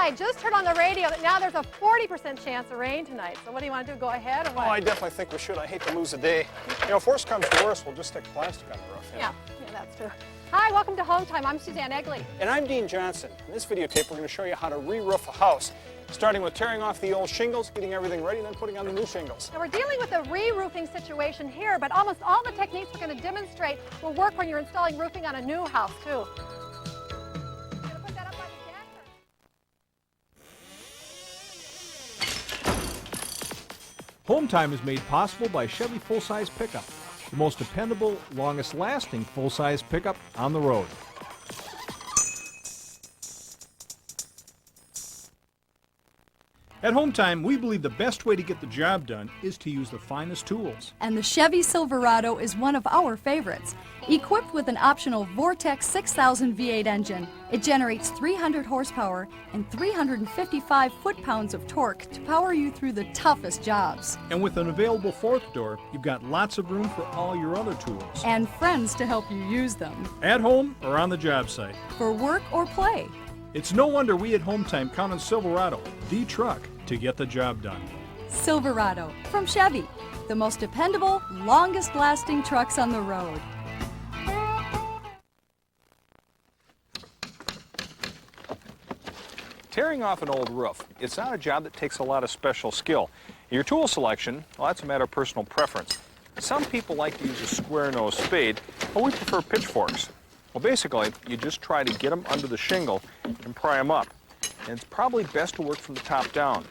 I just heard on the radio that now there's a 40% chance of rain tonight. So what do you want to do? Go ahead or what? Oh, I definitely think we should. I hate to lose a day. You know, if worse comes to worse, we'll just stick plastic on the roof. Yeah, that's true. Hi, welcome to Hometime. I'm Suzanne Egley. And I'm Dean Johnson. In this videotape, we're going to show you how to re-roof a house, starting with tearing off the old shingles, getting everything ready, and then putting on the new shingles. Now, we're dealing with a re-roofing situation here, but almost all the techniques we're going to demonstrate will work when you're installing roofing on a new house, too. Hometime is made possible by Chevy full-size pickup, the most dependable, longest-lasting full-size pickup on the road. At Hometime, we believe the best way to get the job done is to use the finest tools. And the Chevy Silverado is one of our favorites. Equipped with an optional Vortex 6000 V8 engine, it generates 300 horsepower and 355 foot-pounds of torque to power you through the toughest jobs. And with an available fourth door, you've got lots of room for all your other tools. And friends to help you use them. At home or on the job site. For work or play. It's no wonder we at Hometime count on Silverado, the truck, to get the job done. Silverado from Chevy, the most dependable, longest-lasting trucks on the road. Tearing off an old roof, it's not a job that takes a lot of special skill. Your tool selection, well, that's a matter of personal preference. Some people like to use a square-nosed spade, but we prefer pitchforks. Well, basically, you just try to get them under the shingle and pry them up. And it's probably best to work from the top down.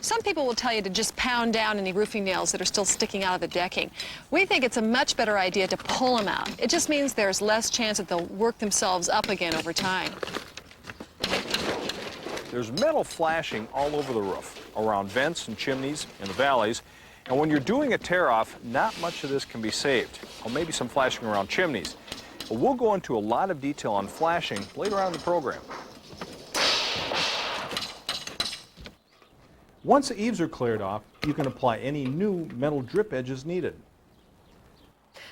Some people will tell you to just pound down any roofing nails that are still sticking out of the decking. We think it's a much better idea to pull them out. It just means there's less chance that they'll work themselves up again over time. There's metal flashing all over the roof, around vents and chimneys in the valleys. And when you're doing a tear-off, not much of this can be saved. Or maybe some flashing around chimneys. But we'll go into a lot of detail on flashing later on in the program. Once the eaves are cleared off, you can apply any new metal drip edges needed.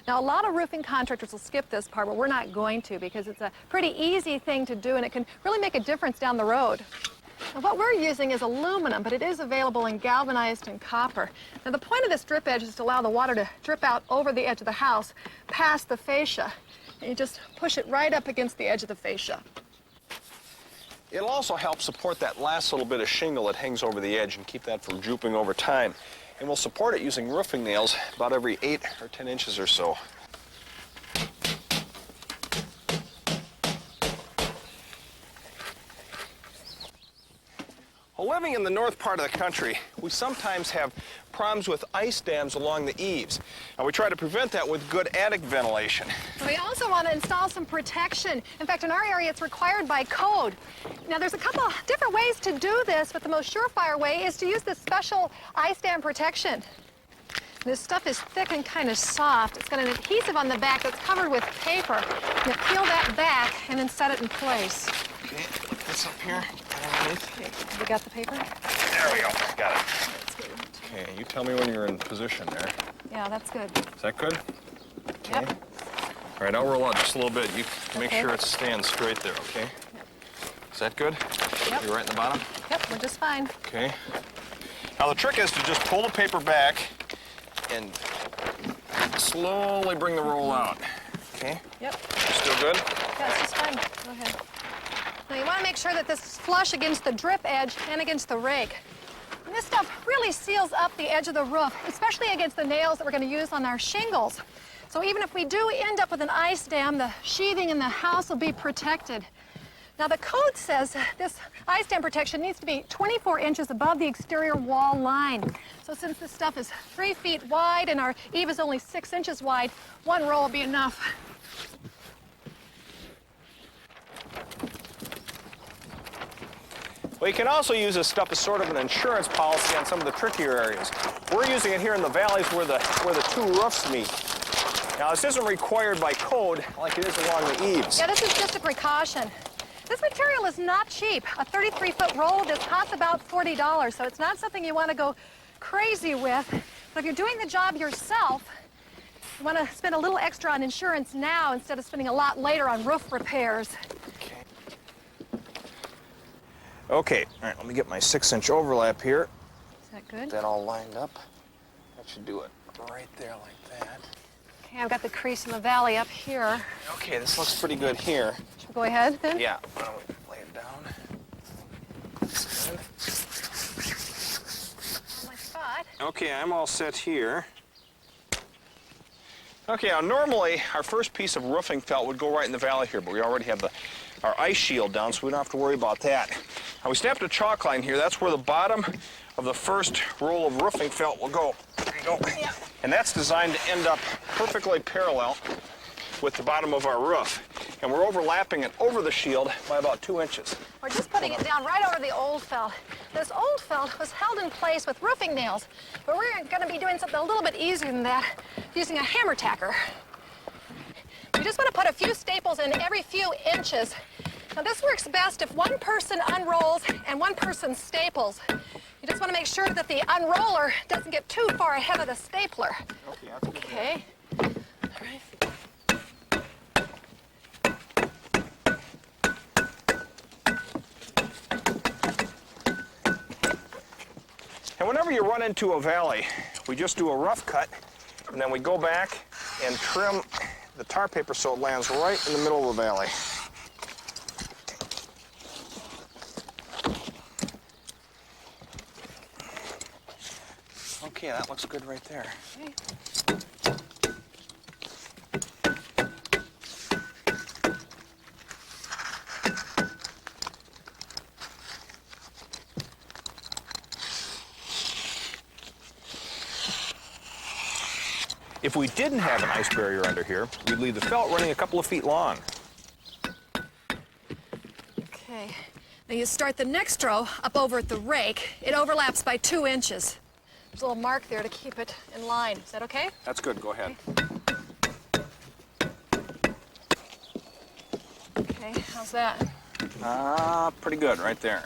Now, a lot of roofing contractors will skip this part, but we're not going to because it's a pretty easy thing to do and it can really make a difference down the road. Now, what we're using is aluminum, but it is available in galvanized and copper. Now, the point of this drip edge is to allow the water to drip out over the edge of the house, past the fascia. And you just push it right up against the edge of the fascia. It'll also help support that last little bit of shingle that hangs over the edge and keep that from drooping over time. And we'll support it using roofing nails about every 8 or 10 inches or so. Well, living in the north part of the country, we sometimes have problems with ice dams along the eaves. And we try to prevent that with good attic ventilation. We also want to install some protection. In fact, in our area, it's required by code. Now, there's a couple different ways to do this, but the most surefire way is to use this special ice dam protection. This stuff is thick and kind of soft. It's got an adhesive on the back that's covered with paper. You peel that back and then set it in place. Okay, put this up here. Okay, have you got the paper? There we go. Got it. That's good. Okay, you tell me when you're in position there. Yeah, that's good. Is that good? Okay. Yep. All right, I'll roll out just a little bit. You make Okay. sure it stands straight there, okay? Yep. Is that good? Yep. You're right in the bottom? Yep, we're just fine. Okay. Now the trick is to just pull the paper back and slowly bring the roll out. Okay? Yep. Still good? Yeah, it's just fine. Go ahead. Now, you want to make sure that this is flush against the drip edge and against the rake. And this stuff really seals up the edge of the roof, especially against the nails that we're going to use on our shingles. So even if we do end up with an ice dam, the sheathing in the house will be protected. Now, the code says this ice dam protection needs to be 24 inches above the exterior wall line. So since this stuff is 3 feet wide and our eave is only 6 inches wide, one roll will be enough. Well, you can also use this stuff as sort of an insurance policy on some of the trickier areas. We're using it here in the valleys where the two roofs meet. Now, this isn't required by code like it is along the eaves. Yeah, this is just a precaution. This material is not cheap. A 33-foot roll of this costs about $40, so it's not something you want to go crazy with. But if you're doing the job yourself, You want to spend a little extra on insurance now instead of spending a lot later on roof repairs. Okay, all right, let me get my 6-inch overlap here. Is that good? Get that all lined up. That should do it right there like that. Okay, I've got the crease in the valley up here. Okay, this looks pretty good here. Should we go ahead then? Yeah, why don't we lay it down? Good. My spot. Okay, I'm all set here. Okay, now normally our first piece of roofing felt would go right in the valley here, but we already have our ice shield down, so we don't have to worry about that. Now we snapped a chalk line here. That's where the bottom of the first roll of roofing felt will go. There you go. Yep. And that's designed to end up perfectly parallel with the bottom of our roof. And we're overlapping it over the shield by about 2 inches. We're just putting it down right over the old felt. This old felt was held in place with roofing nails, but we're going to be doing something a little bit easier than that, using a hammer tacker. We just want to put a few staples in every few inches. Now this works best if one person unrolls and one person staples. You just want to make sure that the unroller doesn't get too far ahead of the stapler. Okay, that's good. Okay. All right. And whenever you run into a valley, we just do a rough cut, and then we go back and trim the tar paper so it lands right in the middle of the valley. Okay, that looks good right there. Okay. If we didn't have an ice barrier under here, we'd leave the felt running a couple of feet long. Okay. Now you start the next row up over at the rake. It overlaps by 2 inches. There's a little mark there to keep it in line. Is that okay? That's good, go ahead. Okay, how's that? Pretty good right there.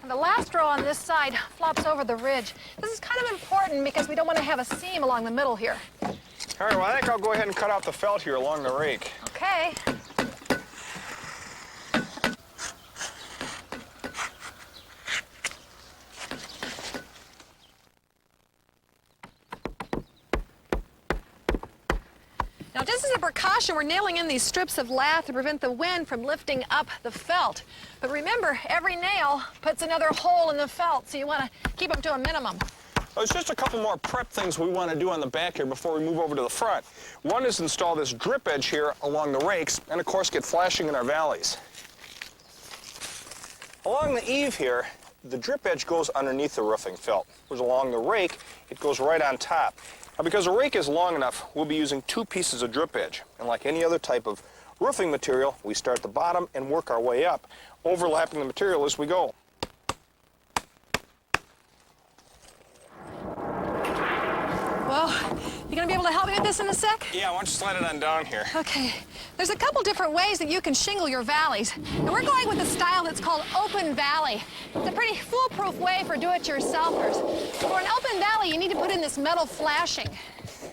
And the last row on this side flops over the ridge. This is kind of important because we don't want to have a seam along the middle here. All right, well, I think I'll go ahead and cut out the felt here along the rake. Okay. Now, just as a precaution, we're nailing in these strips of lath to prevent the wind from lifting up the felt. But remember, every nail puts another hole in the felt, so you want to keep them to a minimum. There's just a couple more prep things we want to do on the back here before we move over to the front. One is install this drip edge here along the rakes, and of course get flashing in our valleys. Along the eave here, the drip edge goes underneath the roofing felt, whereas along the rake, it goes right on top. Now, because the rake is long enough, we'll be using 2 pieces of drip edge. And like any other type of roofing material, we start at the bottom and work our way up, overlapping the material as we go. Well, you gonna be able to help me with this in a sec? Yeah, why don't you slide it on down here? Okay. There's a couple different ways that you can shingle your valleys. And we're going with a style that's called open valley. It's a pretty foolproof way for do-it-yourselfers. For an open valley, you need to put in this metal flashing.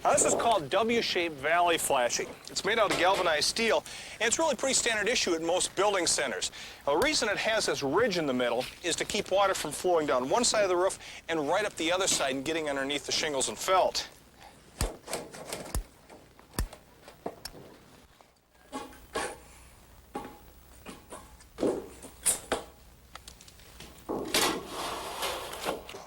Now, this is called W-shaped valley flashing. It's made out of galvanized steel, and it's really pretty standard issue at most building centers. Now, the reason it has this ridge in the middle is to keep water from flowing down one side of the roof and right up the other side and getting underneath the shingles and felt.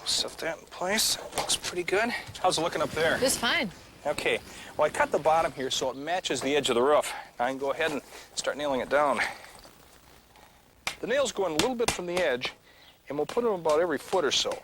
Set that in place. Looks pretty good. How's it looking up there? Just fine. Okay, well, I cut the bottom here so it matches the edge of the roof. Now I can go ahead and start nailing it down. The nails go in a little bit from the edge, and we'll put them about every foot or so.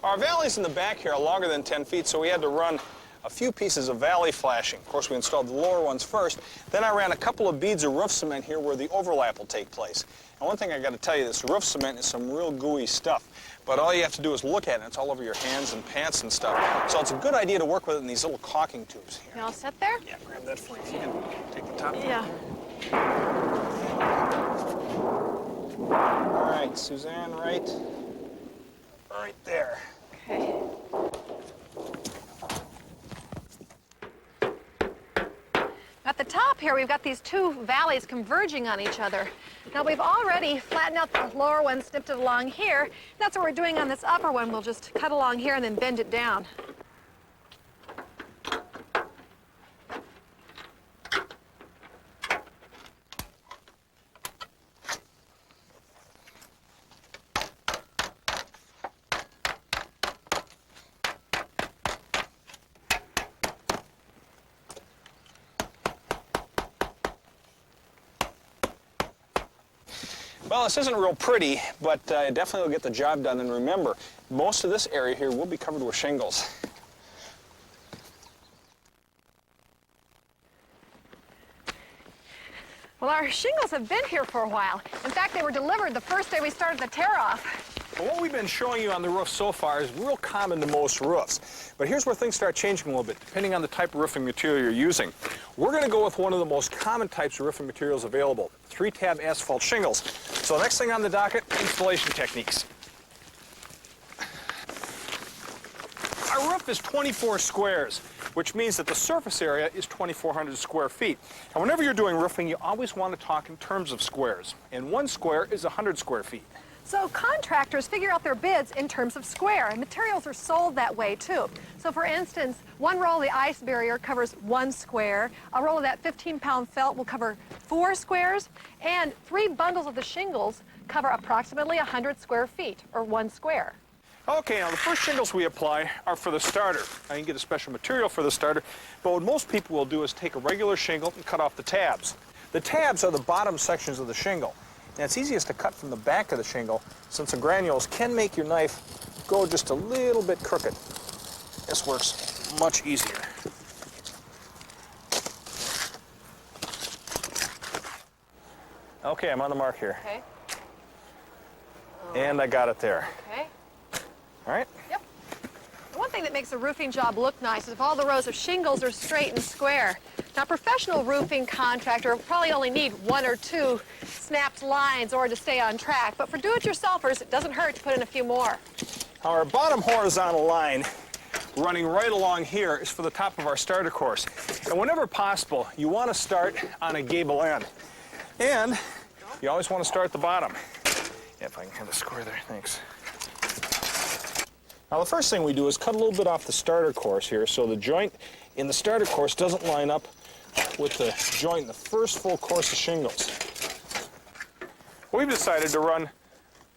Our valleys in the back here are longer than 10 feet, so we had to run a few pieces of valley flashing. Of course, we installed the lower ones first. Then I ran a couple of beads of roof cement here where the overlap will take place. And one thing I got to tell you, this roof cement is some real gooey stuff. But all you have to do is look at it. It's all over your hands and pants and stuff. So it's a good idea to work with it in these little caulking tubes here. You all set there? Yeah, grab that for you if you can. Take the top. Yeah. All right, Suzanne, right there. Okay. At the top here, we've got these two valleys converging on each other. Now, we've already flattened out the lower one, snipped it along here. That's what we're doing on this upper one. We'll just cut along here and then bend it down. Well, this isn't real pretty, but it definitely will get the job done. And remember, most of this area here will be covered with shingles. Well, our shingles have been here for a while. In fact, they were delivered the first day we started the tear-off. Well, what we've been showing you on the roof so far is real common to most roofs. But here's where things start changing a little bit, depending on the type of roofing material you're using. We're going to go with one of the most common types of roofing materials available, 3-tab asphalt shingles. So next thing on the docket, installation techniques. Our roof is 24 squares, which means that the surface area is 2,400 square feet. And whenever you're doing roofing, you always want to talk in terms of squares. And 1 square is 100 square feet. So contractors figure out their bids in terms of square, and materials are sold that way too. So for instance, 1 roll of the ice barrier covers 1 square, a roll of that 15-pound felt will cover 4 squares, and 3 bundles of the shingles cover approximately 100 square feet, or 1 square. Okay, now the first shingles we apply are for the starter. Now you can get a special material for the starter, but what most people will do is take a regular shingle and cut off the tabs. The tabs are the bottom sections of the shingle. And it's easiest to cut from the back of the shingle, since the granules can make your knife go just a little bit crooked. This works much easier. Okay, I'm on the mark here. Okay. And I got it there. Okay. All right? Yep. The one thing that makes a roofing job look nice is if all the rows of shingles are straight and square. Now, a professional roofing contractor will probably only need 1 or 2 snapped lines or to stay on track, but for do-it-yourselfers, it doesn't hurt to put in a few more. Our bottom horizontal line running right along here is for the top of our starter course. And whenever possible, you want to start on a gable end. And you always want to start at the bottom. Yeah, if I can have a square there, thanks. Now, the first thing we do is cut a little bit off the starter course here so the joint in the starter course doesn't line up with the joint in the first full course of shingles. We've decided to run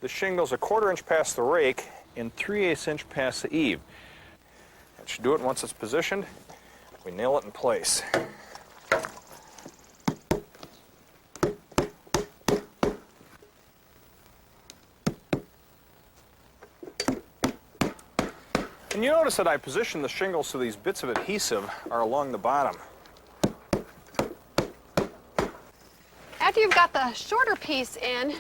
the shingles 1/4 inch past the rake and 3/8 inch past the eave. That should do it. Once it's positioned, we nail it in place. And you notice that I position the shingles so these bits of adhesive are along the bottom. After you've got the shorter piece in,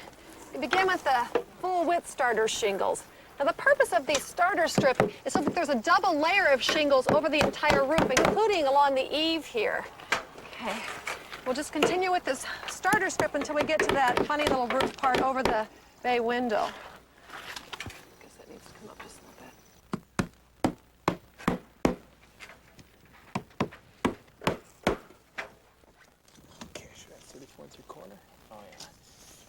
you begin with the full-width starter shingles. Now, the purpose of the starter strip is so that there's a double layer of shingles over the entire roof, including along the eave here. Okay. We'll just continue with this starter strip until we get to that funny little roof part over the bay window. I guess that needs to come up just a little bit. Okay, should I have 34 3/4? Oh, yeah.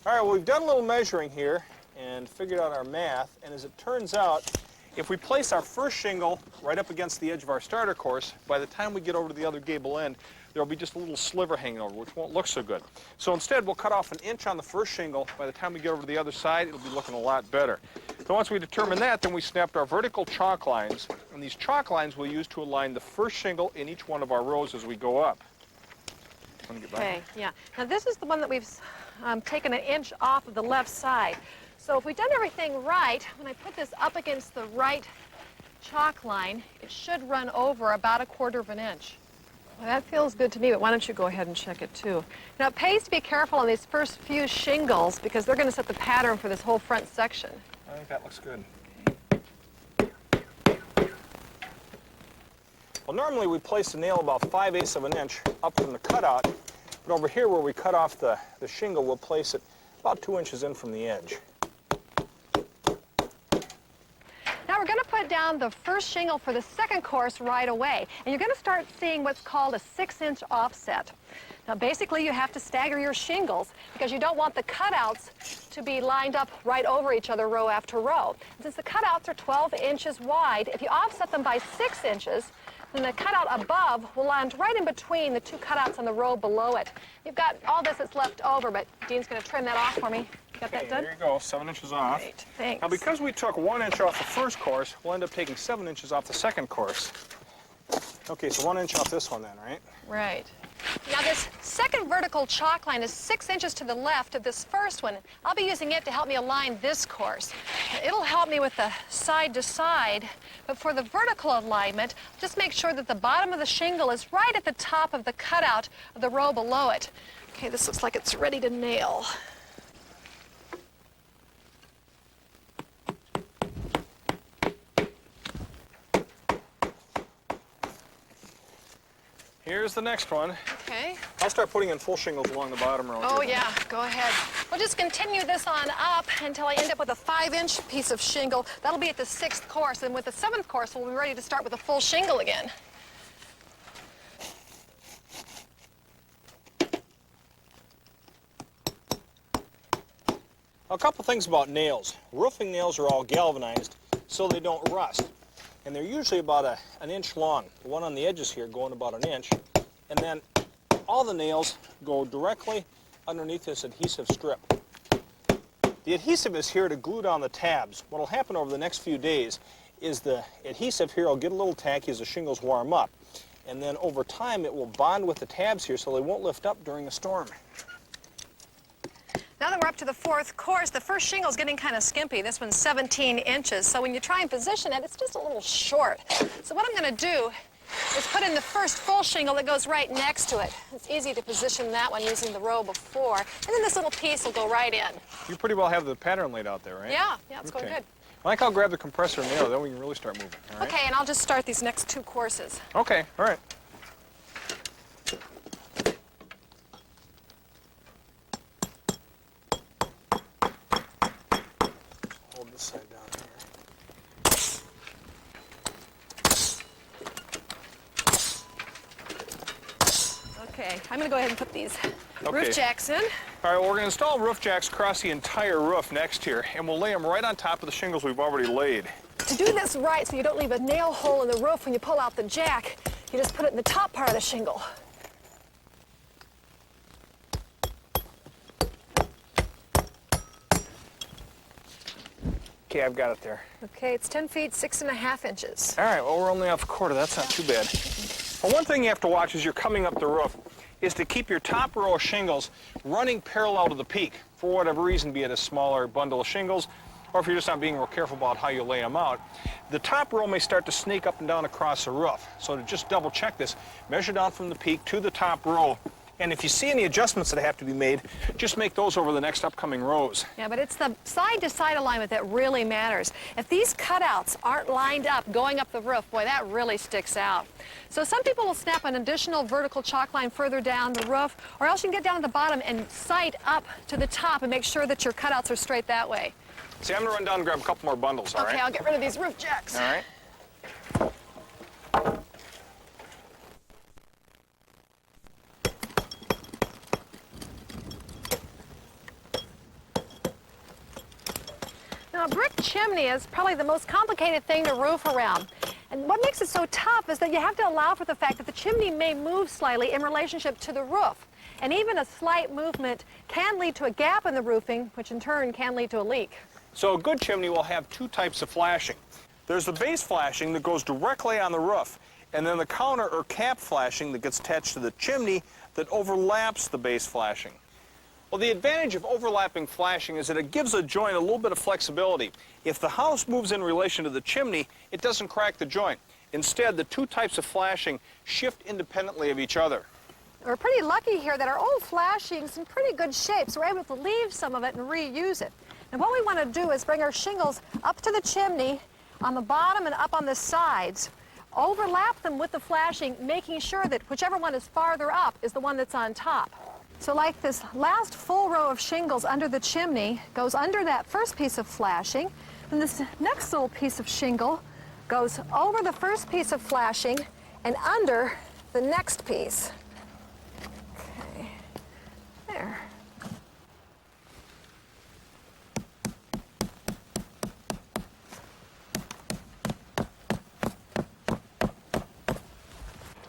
All right, well, we've done a little measuring here and figured out our math, and as it turns out, if we place our first shingle right up against the edge of our starter course, by the time we get over to the other gable end, there'll be just a little sliver hanging over, which won't look so good. So instead, we'll cut off 1 inch on the first shingle. By the time we get over to the other side, it'll be looking a lot better. So once we determine that, then we snapped our vertical chalk lines, and these chalk lines we'll use to align the first shingle in each one of our rows as we go up. Let me get back. Okay, yeah. Now, this is the one that we've taken 1 inch off of the left side. So if we've done everything right, when I put this up against the right chalk line, it should run over about 1/4 of an inch. Well, that feels good to me, but why don't you go ahead and check it too. Now, it pays to be careful on these first few shingles because they're going to set the pattern for this whole front section. I think that looks good. Well, normally we place the nail about 5/8 of an inch up from the cutout, but over here where we cut off the shingle, we'll place it about 2 inches in from the edge. Now we're going to put down the first shingle for the second course right away, and you're going to start seeing what's called a 6-inch offset. Now basically you have to stagger your shingles because you don't want the cutouts to be lined up right over each other row after row. And since the cutouts are 12 inches wide, if you offset them by 6 inches, then the cutout above will land right in between the two cutouts on the row below it. You've got all this that's left over, but Dean's going to trim that off for me. Got that done? There you go, 7 inches off. Great, thanks. Now because we took 1 inch off the first course, we'll end up taking 7 inches off the second course. Okay, so 1 inch off this one then, right? Right. Now this second vertical chalk line is 6 inches to the left of this first one. I'll be using it to help me align this course. It'll help me with the side to side, but for the vertical alignment, just make sure that the bottom of the shingle is right at the top of the cutout of the row below it. Okay, this looks like it's ready to nail. Here's the next one. Okay. I'll start putting in full shingles along the bottom row. Oh here. yeah, go ahead. We'll just continue this on up until I end up with a 5-inch piece of shingle. That'll be at the 6th course, and with the 7th course, we'll be ready to start with a full shingle again. A couple things about nails. Roofing nails are all galvanized so they don't rust. And they're usually about an inch long. The one on the edges here going about an inch. And then all the nails go directly underneath this adhesive strip. The adhesive is here to glue down the tabs. What will happen over the next few days is the adhesive here will get a little tacky as the shingles warm up. And then over time it will bond with the tabs here so they won't lift up during a storm. Now that we're up to the 4th course, the first shingle's getting kind of skimpy. This one's 17 inches, so when you try and position it, it's just a little short. So what I'm going to do is put in the first full shingle that goes right next to it. It's easy to position that one using the row before, and then this little piece will go right in. You pretty well have the pattern laid out there, right? Yeah, it's going good. I think I'll grab the compressor and nail it, then we can really start moving. All right? Okay, and I'll just start these next 2 courses. Okay, all right. Hold this side down here. Okay, I'm going to go ahead and put these Okay. roof jacks in. All right, well, we're going to install roof jacks across the entire roof next here, and we'll lay them right on top of the shingles we've already laid. To do this right so you don't leave a nail hole in the roof when you pull out the jack, you just put it in the top part of the shingle. Okay, I've got it there. Okay, it's 10 feet, 6.5 inches. All right, well, we're only off a quarter. That's not too bad. Well, one thing you have to watch as you're coming up the roof is to keep your top row of shingles running parallel to the peak. For whatever reason, be it a smaller bundle of shingles, or if you're just not being real careful about how you lay them out, the top row may start to snake up and down across the roof. So to just double check this, measure down from the peak to the top row, and if you see any adjustments that have to be made, just make those over the next upcoming rows. Yeah, but it's the side-to-side alignment that really matters. If these cutouts aren't lined up going up the roof, boy, that really sticks out. So some people will snap an additional vertical chalk line further down the roof, or else you can get down at the bottom and sight up to the top and make sure that your cutouts are straight that way. See, I'm going to run down and grab a couple more bundles, all right? Okay, I'll get rid of these roof jacks. All right. Now, a brick chimney is probably the most complicated thing to roof around. And what makes it so tough is that you have to allow for the fact that the chimney may move slightly in relationship to the roof. And even a slight movement can lead to a gap in the roofing, which in turn can lead to a leak. So a good chimney will have 2 types of flashing. There's the base flashing that goes directly on the roof, and then the counter or cap flashing that gets attached to the chimney that overlaps the base flashing. Well, the advantage of overlapping flashing is that it gives the joint a little bit of flexibility. If the house moves in relation to the chimney, it doesn't crack the joint. Instead, the two types of flashing shift independently of each other. We're pretty lucky here that our old flashing's in pretty good shape, so we're able to leave some of it and reuse it. And what we want to do is bring our shingles up to the chimney on the bottom and up on the sides, overlap them with the flashing, making sure that whichever one is farther up is the one that's on top. So like this last full row of shingles under the chimney goes under that first piece of flashing, and this next little piece of shingle goes over the first piece of flashing and under the next piece. Okay, there.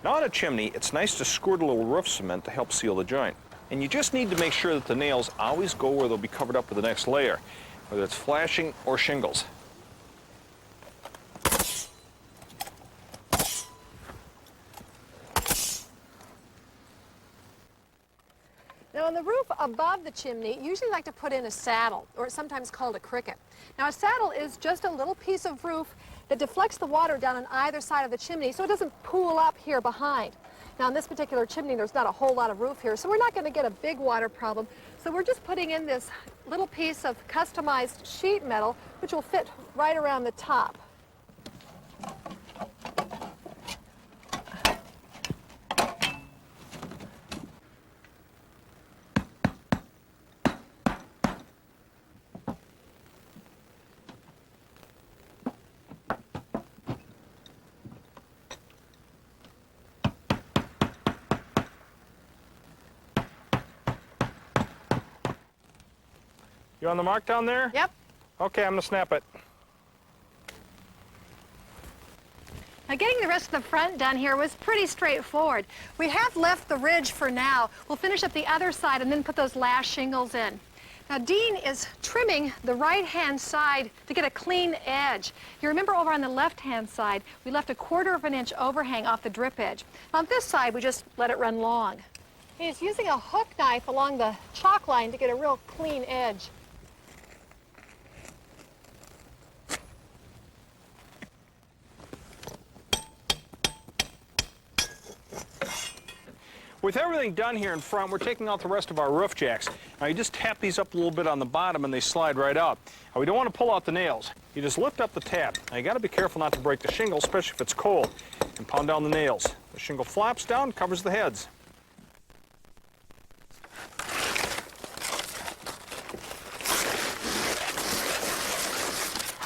Now on a chimney, it's nice to squirt a little roof cement to help seal the joint. And you just need to make sure that the nails always go where they'll be covered up with the next layer, whether it's flashing or shingles. Now on the roof above the chimney, you usually like to put in a saddle, or it's sometimes called a cricket. Now a saddle is just a little piece of roof that deflects the water down on either side of the chimney so it doesn't pool up here behind. Now in this particular chimney, there's not a whole lot of roof here, so we're not going to get a big water problem. So we're just putting in this little piece of customized sheet metal, which will fit right around the top. You on the mark down there? Yep. Okay, I'm gonna snap it. Now getting the rest of the front done here was pretty straightforward. We have left the ridge for now. We'll finish up the other side and then put those last shingles in. Now Dean is trimming the right-hand side to get a clean edge. You remember over on the left-hand side, we left a 1/4 of an inch overhang off the drip edge. On this side, we just let it run long. He's using a hook knife along the chalk line to get a real clean edge. With everything done here in front, we're taking out the rest of our roof jacks. Now you just tap these up a little bit on the bottom and they slide right out. Now we don't want to pull out the nails. You just lift up the tab. Now you got to be careful not to break the shingle, especially if it's cold, and pound down the nails. The shingle flaps down, covers the heads.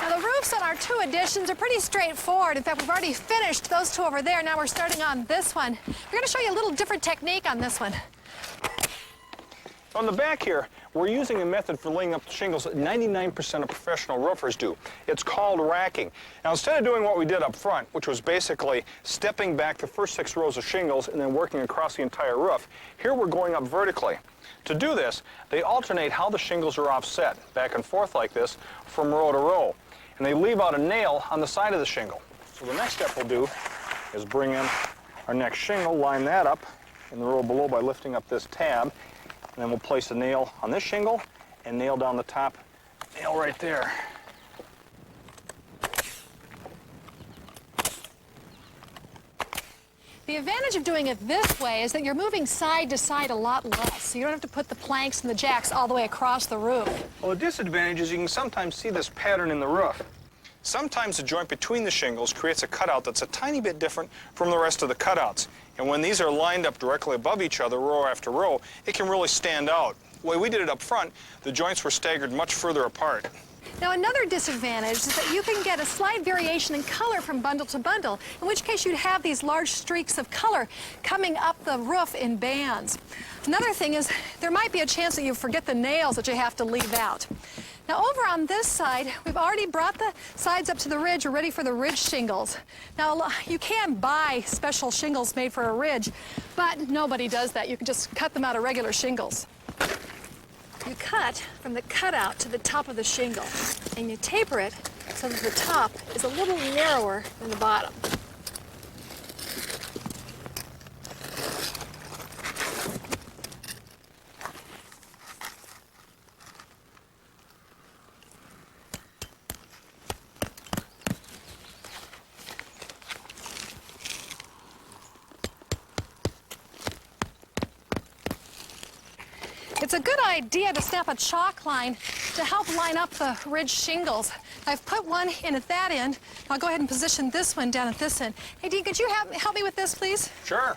Now the roofs on our 2 additions are pretty straightforward. In fact, we've already finished those 2 over there. Now we're starting on this one. We're going to show you a little different technique on this one. On the back here, we're using a method for laying up the shingles that 99% of professional roofers do. It's called racking. Now instead of doing what we did up front, which was basically stepping back the first 6 rows of shingles and then working across the entire roof, here we're going up vertically. To do this, they alternate how the shingles are offset, back and forth like this, from row to row. And they leave out a nail on the side of the shingle. So the next step we'll do is bring in our next shingle, line that up in the row below by lifting up this tab, and then we'll place a nail on this shingle and nail down the top nail right there. The advantage of doing it this way is that you're moving side to side a lot less, so you don't have to put the planks and the jacks all the way across the roof. Well, the disadvantage is you can sometimes see this pattern in the roof. Sometimes the joint between the shingles creates a cutout that's a tiny bit different from the rest of the cutouts. And when these are lined up directly above each other, row after row, it can really stand out. The way we did it up front, the joints were staggered much further apart. Now another disadvantage is that you can get a slight variation in color from bundle to bundle, in which case you'd have these large streaks of color coming up the roof in bands. Another thing is there might be a chance that you forget the nails that you have to leave out. Now over on this side, we've already brought the sides up to the ridge. We're ready for the ridge shingles. Now you can buy special shingles made for a ridge, but nobody does that. You can just cut them out of regular shingles. You cut from the cutout to the top of the shingle, and you taper it so that the top is a little narrower than the bottom. It's a good idea to snap a chalk line to help line up the ridge shingles. I've put one in at that end. I'll go ahead and position this one down at this end. Hey, Dean, could you help me with this, please? Sure.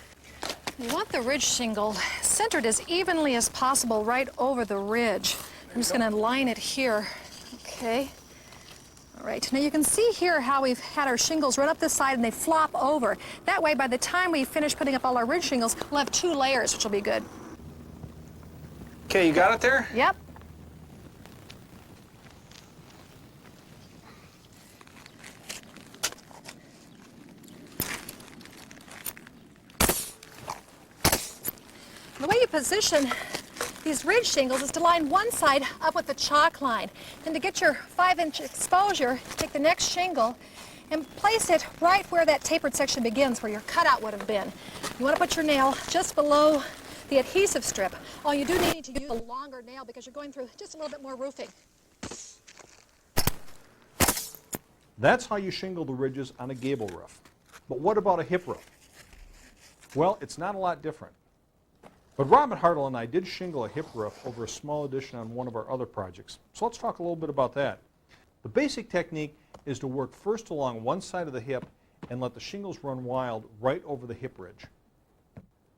You want the ridge shingle centered as evenly as possible right over the ridge. I'm just going to line it here. Okay. All right, now you can see here how we've had our shingles run up this side and they flop over. That way, by the time we finish putting up all our ridge shingles, we'll have 2 layers, which will be good. Okay, you got it there? Yep. The way you position these ridge shingles is to line one side up with the chalk line. Then to get your 5-inch exposure, take the next shingle and place it right where that tapered section begins, where your cutout would have been. You want to put your nail just below the adhesive strip. Oh, you do need to use a longer nail because you're going through just a little bit more roofing. That's how you shingle the ridges on a gable roof. But what about a hip roof? Well, it's not a lot different. But Rob at Hartl and I did shingle a hip roof over a small addition on one of our other projects. So let's talk a little bit about that. The basic technique is to work first along one side of the hip and let the shingles run wild right over the hip ridge.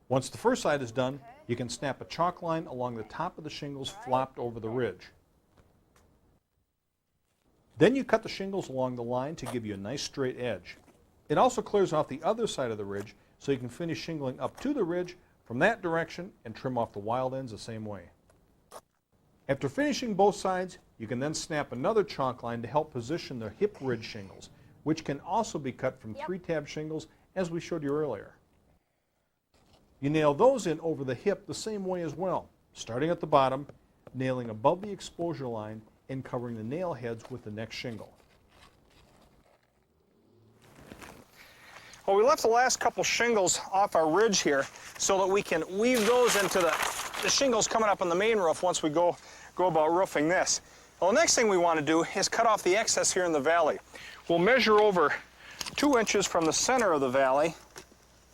Once the first side is done, you can snap a chalk line along the top of the shingles flopped over the ridge. Then you cut the shingles along the line to give you a nice straight edge. It also clears off the other side of the ridge so you can finish shingling up to the ridge from that direction and trim off the wild ends the same way. After finishing both sides, you can then snap another chalk line to help position the hip ridge shingles, which can also be cut from 3-tab shingles as we showed you earlier. You nail those in over the hip the same way as well, starting at the bottom, nailing above the exposure line, and covering the nail heads with the next shingle. Well, we left the last couple shingles off our ridge here so that we can weave those into the shingles coming up on the main roof once we go about roofing this. Well, the next thing we want to do is cut off the excess here in the valley. We'll measure over 2 inches from the center of the valley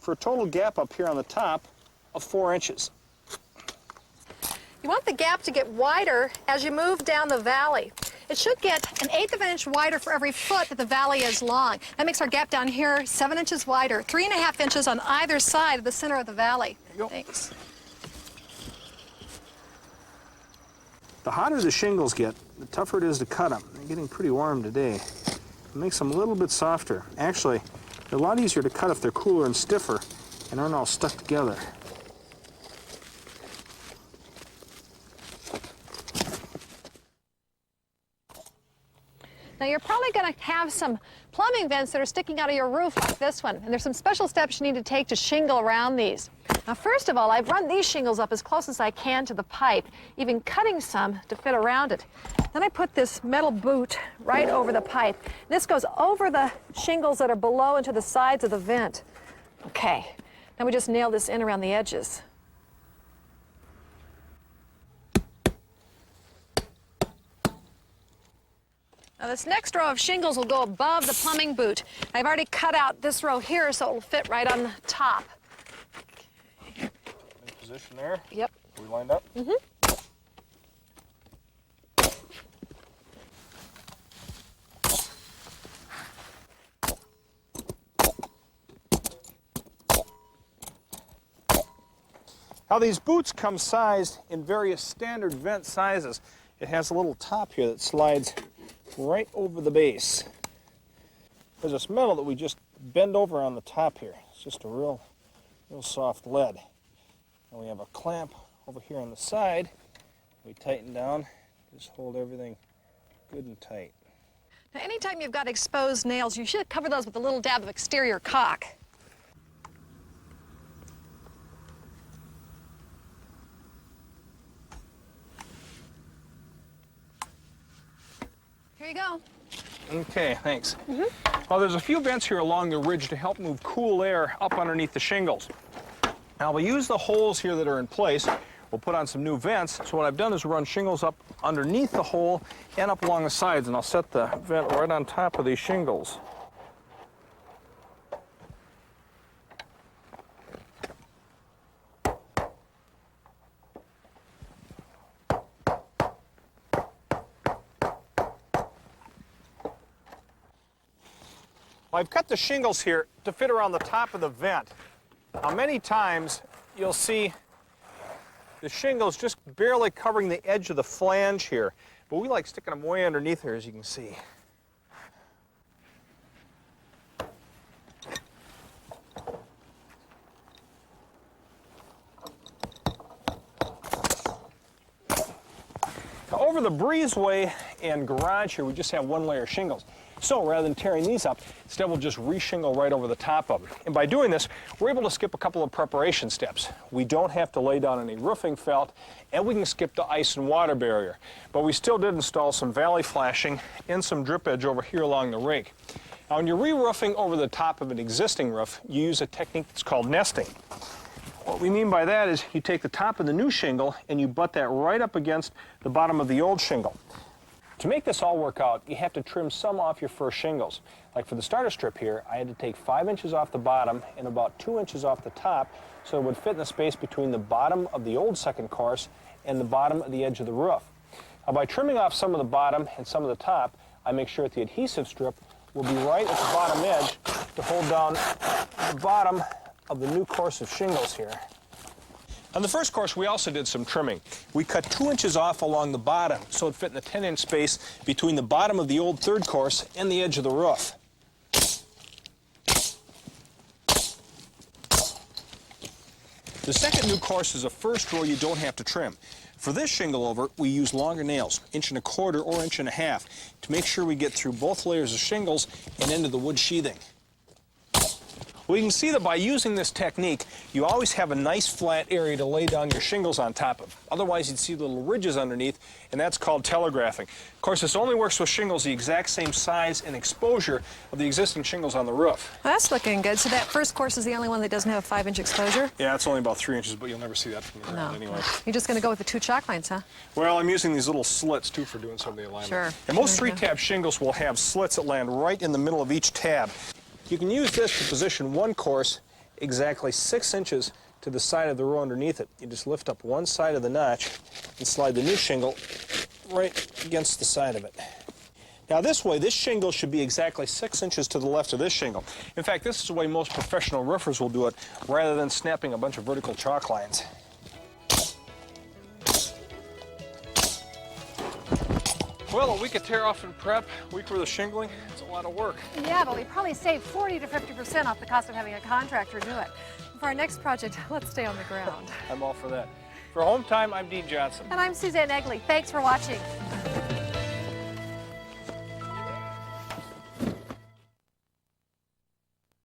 for a total gap up here on the top of 4 inches. You want the gap to get wider as you move down the valley. It should get 1/8 of an inch wider for every foot that the valley is long. That makes our gap down here 7 inches wider, 3.5 inches on either side of the center of the valley. Thanks. The hotter the shingles get, the tougher it is to cut them. They're getting pretty warm today. It makes them a little bit softer. Actually, they're a lot easier to cut if they're cooler and stiffer and aren't all stuck together. Now you're probably going to have some plumbing vents that are sticking out of your roof like this one, and there's some special steps you need to take to shingle around these. Now first of all, I've run these shingles up as close as I can to the pipe, even cutting some to fit around it. Then I put this metal boot right over the pipe. This goes over the shingles that are below and to the sides of the vent. Okay, then we just nail this in around the edges. Now this next row of shingles will go above the plumbing boot. I've already cut out this row here so it'll fit right on the top. In position there? Yep. Are we lined up? Mm-hmm. Now these boots come sized in various standard vent sizes. It has a little top here that slides right over the base. There's this metal that we just bend over on the top here. It's just a real soft lead. And we have a clamp over here on the side. We tighten down, just hold everything good and tight. Now anytime you've got exposed nails, you should cover those with a little dab of exterior caulk. Here you go. Okay, thanks. Well, there's a few vents here along the ridge to help move cool air up underneath the shingles. Now, we'll use the holes here that are in place. We'll put on some new vents. So what I've done is run shingles up underneath the hole and up along the sides, and I'll set the vent right on top of these shingles. Well, I've cut the shingles here to fit around the top of the vent. Now, many times you'll see the shingles just barely covering the edge of the flange here, but we like sticking them way underneath here, as you can see. Now, over the breezeway and garage here, we just have one layer of shingles. So rather than tearing these up, instead we'll just re-shingle right over the top of them. And by doing this, we're able to skip a couple of preparation steps. We don't have to lay down any roofing felt, and we can skip the ice and water barrier. But we still did install some valley flashing and some drip edge over here along the rake. Now, when you're re-roofing over the top of an existing roof, you use a technique that's called nesting. What we mean by that is you take the top of the new shingle and you butt that right up against the bottom of the old shingle. To make this all work out, you have to trim some off your first shingles. Like for the starter strip here, I had to take 5 inches off the bottom and about 2 inches off the top so it would fit in the space between the bottom of the old second course and the bottom of the edge of the roof. Now, by trimming off some of the bottom and some of the top, I make sure that the adhesive strip will be right at the bottom edge to hold down the bottom of the new course of shingles here. On the first course, we also did some trimming. We cut 2 inches off along the bottom so it fit in the 10-inch space between the bottom of the old third course and the edge of the roof. The second new course is a first row you don't have to trim. For this shingle over, we use longer nails, 1.25 inches or 1.5 inches, to make sure we get through both layers of shingles and into the wood sheathing. Well, you can see that by using this technique, you always have a nice flat area to lay down your shingles on top of. Otherwise, you'd see little ridges underneath, and that's called telegraphing. Of course, this only works with shingles the exact same size and exposure of the existing shingles on the roof. Well, that's looking good. So that first course is the only one that doesn't have a 5-inch exposure? Yeah, it's only about 3 inches, but you'll never see that from the ground anyway. You're just going to go with the 2 chalk lines, huh? Well, I'm using these little slits, too, for doing some of the alignment. Sure. And most Sure, 3-tab shingles will have slits that land right in the middle of each tab. You can use this to position one course exactly 6 inches to the side of the row underneath it. You just lift up one side of the notch and slide the new shingle right against the side of it. Now this way, this shingle should be exactly 6 inches to the left of this shingle. In fact, this is the way most professional roofers will do it, rather than snapping a bunch of vertical chalk lines. Well, a week of tear off and prep, a week worth of shingling, it's a lot of work. Yeah, but we probably saved 40 to 50% off the cost of having a contractor do it. For our next project, let's stay on the ground. I'm all for that. For Hometime, I'm Dean Johnson. And I'm Suzanne Egley. Thanks for watching.